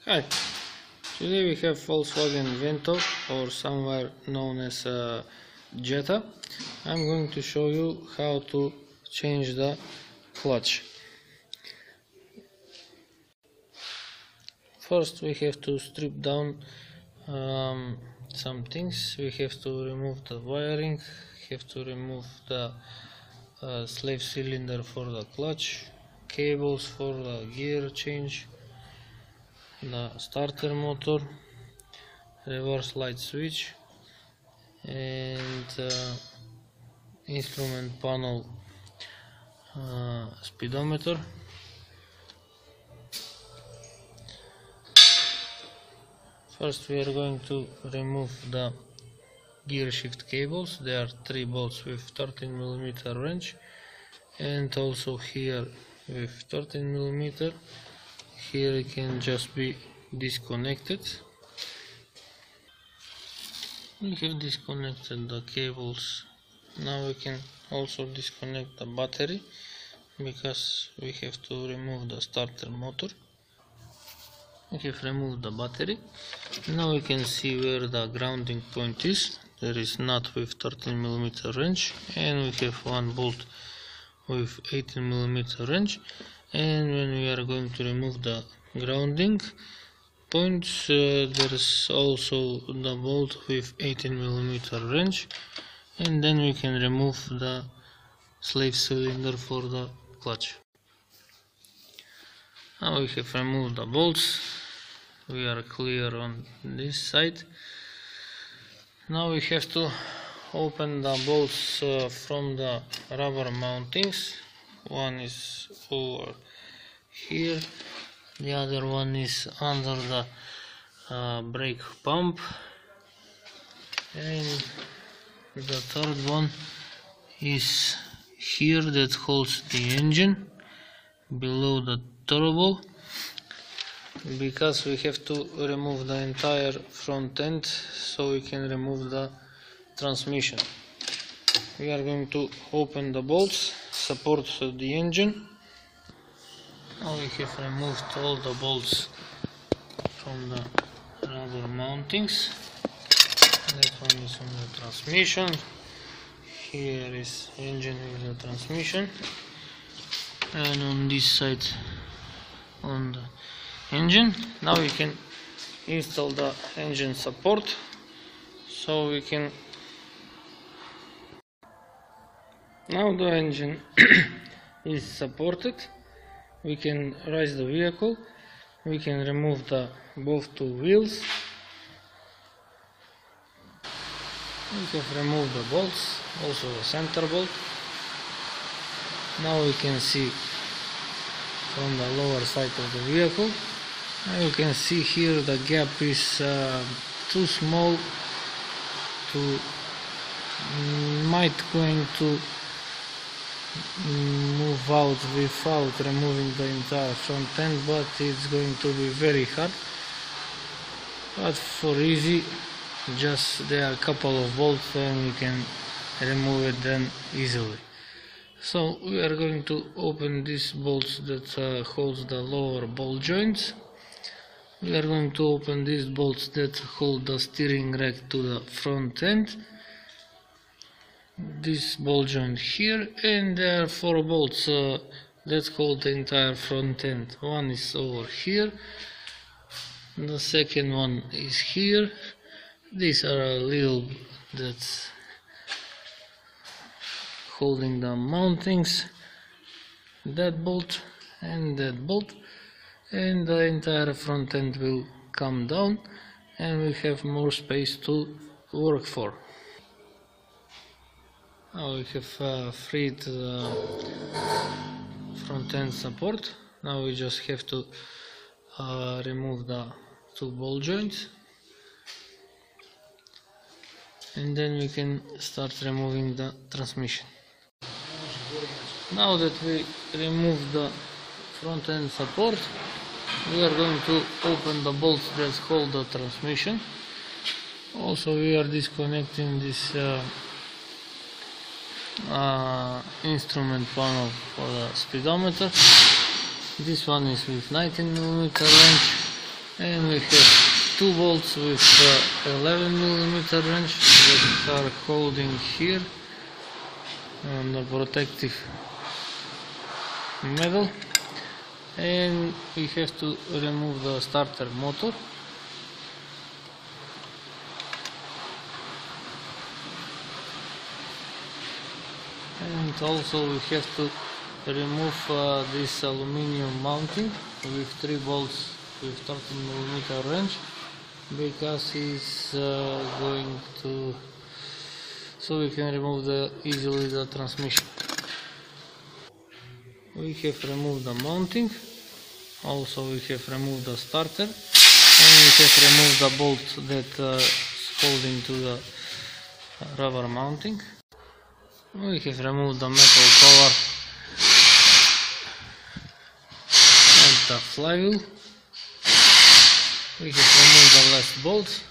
Hi, today we have Volkswagen Vento, or somewhere known as Jetta. I'm going to show you how to change the clutch. First we have to strip down some things. We have to remove the wiring, have to remove the slave cylinder for the clutch, cables for the gear change, the starter motor, reverse light switch, and instrument panel speedometer. First we are going to remove the gear shift cables. There are 3 bolts with 13mm wrench, and also here with 13mm. Here it can just be disconnected. We have disconnected the cables. Now we can also disconnect the battery, because we have to remove the starter motor. We have removed the battery. Now we can see where the grounding point is. There is nut with 13mm wrench, and we have one bolt with 18mm wrench. And when we are going to remove the grounding points, there is also the bolt with 18mm wrench, and then we can remove the slave cylinder for the clutch. Now we have removed the bolts. We are clear on this side. Now we have to open the bolts from the rubber mountings. One is over here, the other one is under the brake pump, and the third one is here, that holds the engine below the turbo, because we have to remove the entire front end so we can remove the transmission. We are going to open the bolts, support the engine. Now we have removed all the bolts from the rubber mountings. That one is on the transmission. Here is engine with the transmission, and on this side on the engine. Now we can install the engine support, so we can. Now the engine is supported. We can raise the vehicle. We can remove the both 2 wheels. We have removed the bolts, also the center bolt. Now we can see from the lower side of the vehicle. Now you can see here the gap is too small to might going to move out without removing the entire front end, but it's going to be very hard. But for easy, just there are a couple of bolts and we can remove it then easily. So we are going to open these bolts that holds the lower ball joints. We are going to open these bolts that hold the steering rack to the front end. This ball joint here, and there are 4 bolts that hold the entire front end. One is over here, the second one is here. These are a little that's holding the mountings, that bolt and that bolt, and the entire front end will come down, and we have more space to work for. Now we have freed the front end support. Now we just have to remove the 2 ball joints, and then we can start removing the transmission. Now that we remove the front end support, we are going to open the bolts that hold the transmission. Also we are disconnecting this instrument panel for the speedometer. This one is with 19mm wrench, And we have two bolts with 11mm wrench that are holding here on the protective metal, and we have to remove the starter motor. And also we have to remove this aluminium mounting with 3 bolts with 13mm wrench, because it's going to, so we can remove easily the transmission. We have removed the mounting, also we have removed the starter, and we have removed the bolt that is holding to the rubber mounting. We have removed the metal cover and the flywheel. We have removed the last bolt.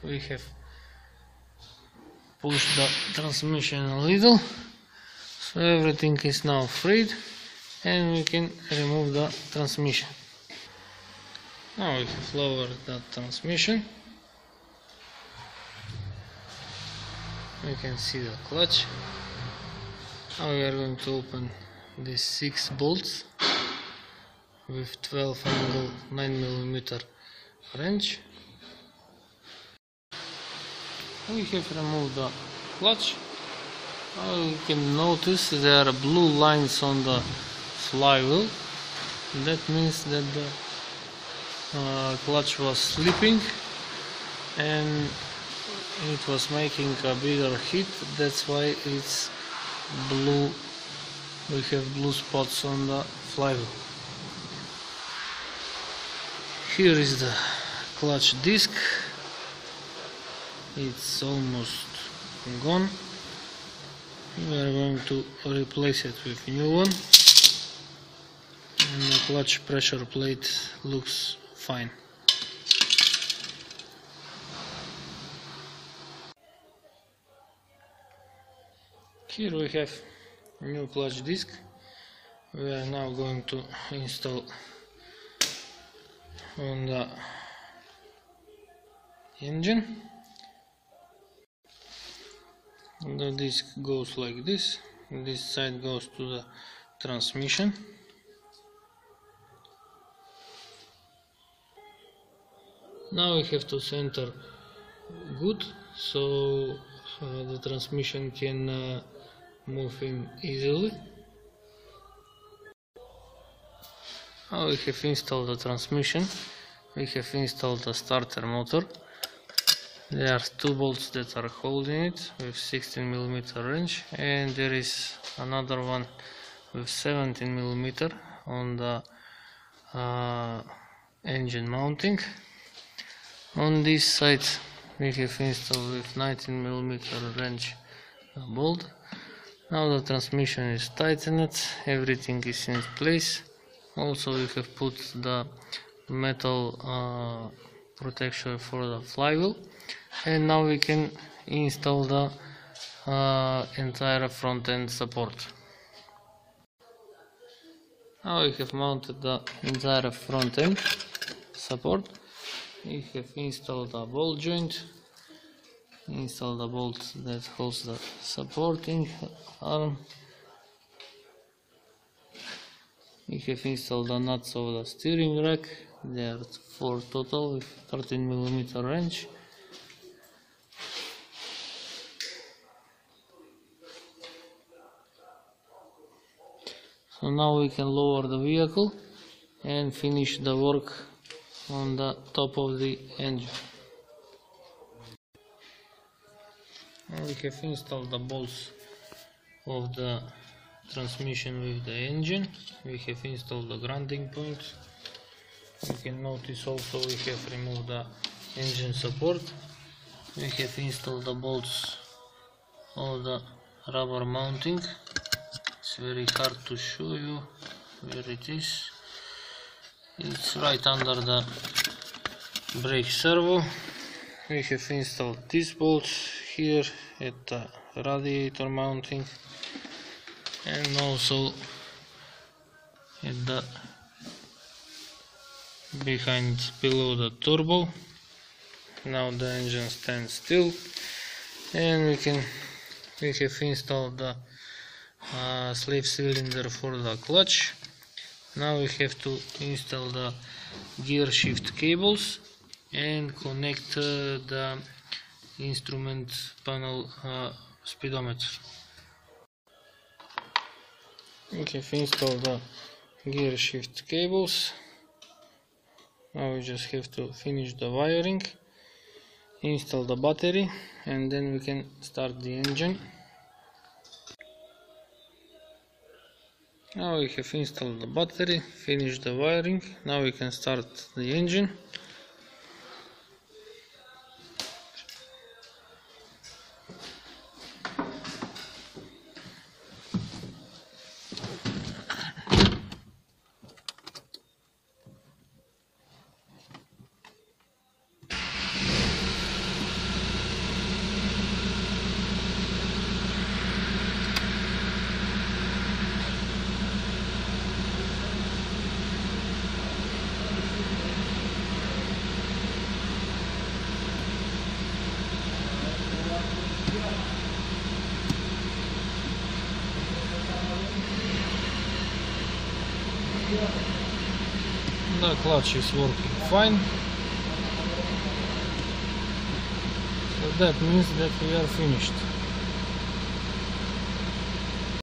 We have pushed the transmission a little, so everything is now freed, and we can remove the transmission. Now we have lowered the transmission. We can see the clutch. Now we are going to open these 6 bolts with 12 angle 9mm wrench. We have removed the clutch. You can notice there are blue lines on the flywheel. That means that the clutch was slipping and it was making a bigger hit. That's why it's blue. We have blue spots on the flywheel. Here is the clutch disc. It's almost gone. We are going to replace it with a new one, and the clutch pressure plate looks fine. Here we have a new clutch disc. We are now going to install on the engine. The disc goes like this. This side goes to the transmission. Now we have to center good, so the transmission can move in easily. Now we have installed the transmission. We have installed the starter motor. There are 2 bolts that are holding it with 16mm wrench, and there is another one with 17mm on the engine mounting. On this side we have installed with 19mm wrench bolt. Now the transmission is tightened, everything is in place. Also we have put the metal protection for the flywheel, and now we can install the entire front end support. Now we have mounted the entire front end support. We have installed a ball joint, installed the bolt that holds the supporting arm. We have installed the nuts of the steering rack. There are 4 total with 13mm wrench. So now we can lower the vehicle and finish the work on the top of the engine. Now we have installed the bolts of the transmission with the engine. We have installed the grounding point. You can notice also we have removed the engine support. We have installed the bolts of the rubber mounting. It's very hard to show you where it is. It's right under the brake servo. We have installed these bolts here at the radiator mounting, and also at the below the turbo. Now the engine stands still, and we have installed the slave cylinder for the clutch. Now we have to install the gear shift cables and connect the instrument panel speedometer. We have installed the gear shift cables. Now we just have to finish the wiring, install the battery, and then we can start the engine. Now we have installed the battery, finished the wiring. Now we can start the engine. The clutch is working fine, so that means that we are finished.